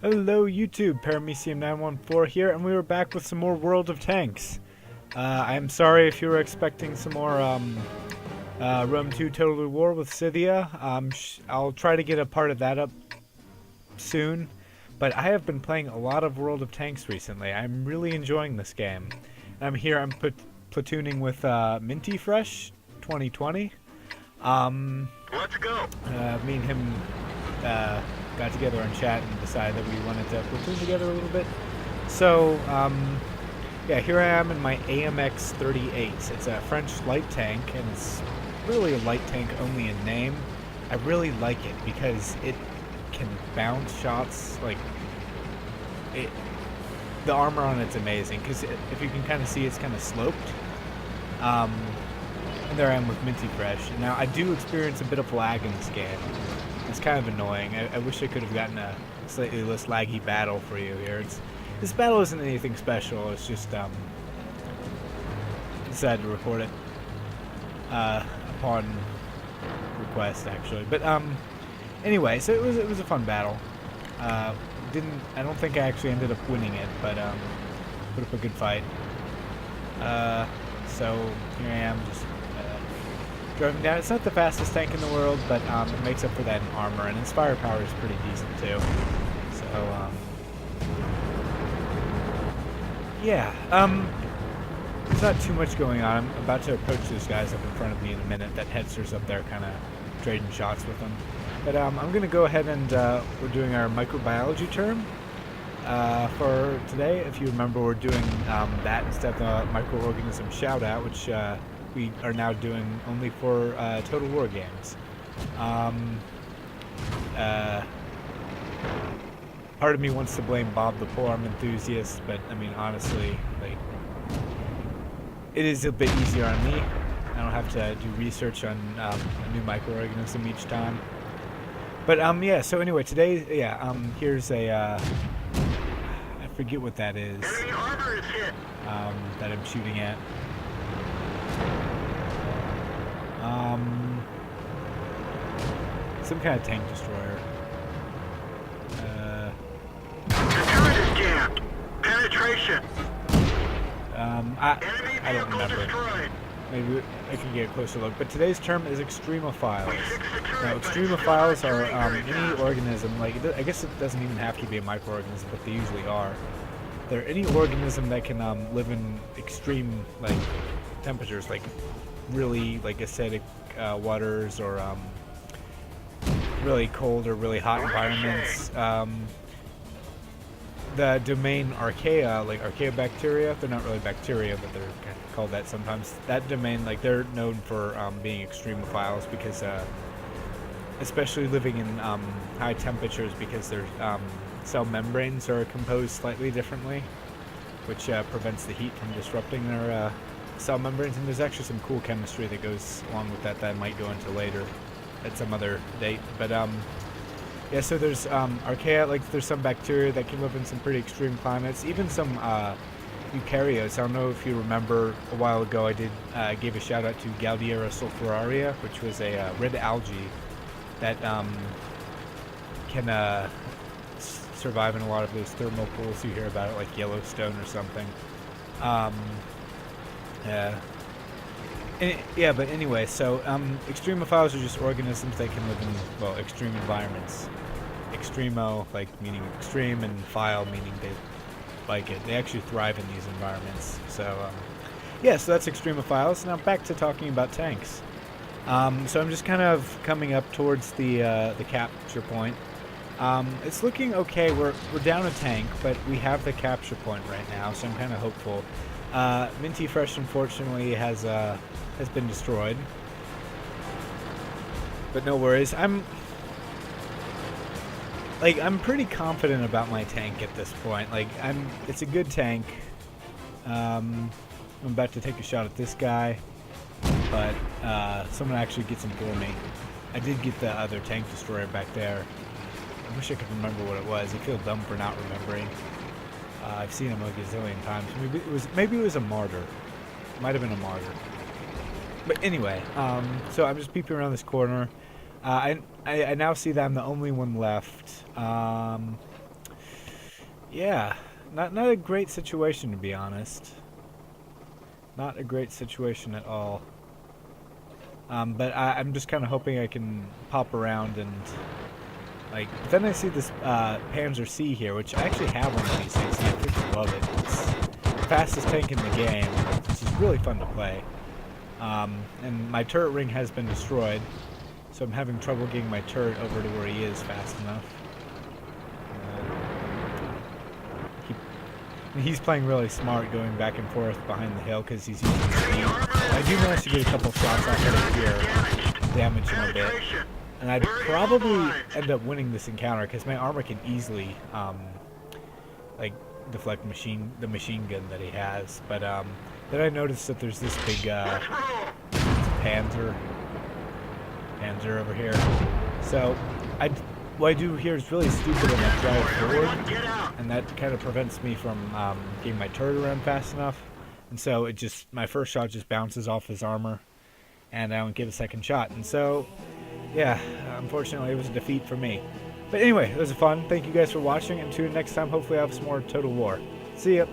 Hello YouTube, Paramecium914 here, and we were back with some more World of Tanks. I'm sorry if you were expecting some more Rome 2 Total War with Scythia. I'll try to get a part of that up soon, but I have been playing a lot of World of Tanks recently. I'm really enjoying this game. I'm platooning with Minty Fresh 2020. Let's go. Me and him got together on chat and decided that we wanted to platoon together a little bit. So, yeah, here I am in my AMX 38. It's a French light tank, and it's really a light tank only in name. I really like it because it can bounce shots. The armor on it's amazing, because if you can kind of see, it's kind of sloped. And there I am with Minty Fresh. Now, I do experience a bit of lag in this game. It's kind of annoying. I wish I could have gotten a slightly less laggy battle for you here. This battle isn't anything special. It's just decided to record it upon request, actually. But anyway, so it was a fun battle. I don't think I actually ended up winning it, but put up a good fight. So here I am, just driving down. It's not the fastest tank in the world, but it makes up for that in armor, and its firepower is pretty decent too. So yeah, there's not too much going on. I'm about to approach those guys up in front of me in a minute. That Hetzer's up there, kind of trading shots with them. But I'm going to go ahead and we're doing our microbiology term for today. If you remember, we're doing that instead of the microorganism shoutout, which we are now doing only for Total War games. Part of me wants to blame Bob the polearm enthusiast, but I mean, honestly, it is a bit easier on me. I don't have to do research on a new microorganism each time. But yeah. So anyway, today, yeah. Here's a I forget what that is. Enemy armor is hit. That I'm shooting at. Some kind of tank destroyer. The turret is jammed. Penetration. I don't remember. Destroyed. Maybe I can get a closer look. But today's term is Extremophiles. Now, Extremophiles are any organism, I guess it doesn't even have to be a microorganism, but they usually are. They're any organism that can live in extreme, temperatures, really, acidic waters, or really cold or really hot environments. The domain Archaea, Archaeobacteria, they're not really bacteria, but they're kind of called that sometimes. That domain, they're known for being extremophiles because, especially living in high temperatures, because their cell membranes are composed slightly differently, which prevents the heat from disrupting their cell membranes. And there's actually some cool chemistry that goes along with that I might go into later at some other date. But yeah, so there's Archaea, there's some bacteria that can live in some pretty extreme climates, even some eukaryotes. I don't know if you remember, a while ago I gave a shout out to Galdiera sulfuraria, which was a red algae that can survive in a lot of those thermal pools you hear about, like Yellowstone or something. Yeah, but anyway, so extremophiles are just organisms that can live in, extreme environments. Extremo, meaning extreme, and phile, meaning they like it. They actually thrive in these environments. So, yeah, so that's extremophiles. Now back to talking about tanks. So I'm just kind of coming up towards the capture point. It's looking okay. We're down a tank, but we have the capture point right now, so I'm kind of hopeful. Minty Fresh, unfortunately, has been destroyed, but no worries. I'm pretty confident about my tank at this point. It's a good tank. I'm about to take a shot at this guy, but someone actually gets him for me. I did get the other tank destroyer back there. I wish I could remember what it was. I feel dumb for not remembering. I've seen him a gazillion times. Maybe it was a martyr. Might have been a martyr. But anyway, so I'm just peeping around this corner. I now see that I'm the only one left. Yeah, not a great situation, to be honest. Not a great situation at all. But I'm just kind of hoping I can pop around and, like, but then I see this Panzer C here, which I actually have one of these things, and I freaking love it. It's the fastest tank in the game, which is really fun to play. And my turret ring has been destroyed, so I'm having trouble getting my turret over to where he is fast enough. He's playing really smart, going back and forth behind the hill because he's using speed. I do manage to get a couple shots off at it here, damage him a bit, and I'd probably end up winning this encounter because my armor can easily, like, deflect the machine gun that he has. But then I noticed that there's this big Panzer over here. So what I do here is really stupid, and I drive forward, and that kind of prevents me from getting my turret around fast enough. And so my first shot just bounces off his armor, and I don't get a second shot. And so, yeah, unfortunately it was a defeat for me. But anyway, it was fun. Thank you guys for watching, and tune in next time. Hopefully I'll have some more Total War. See ya!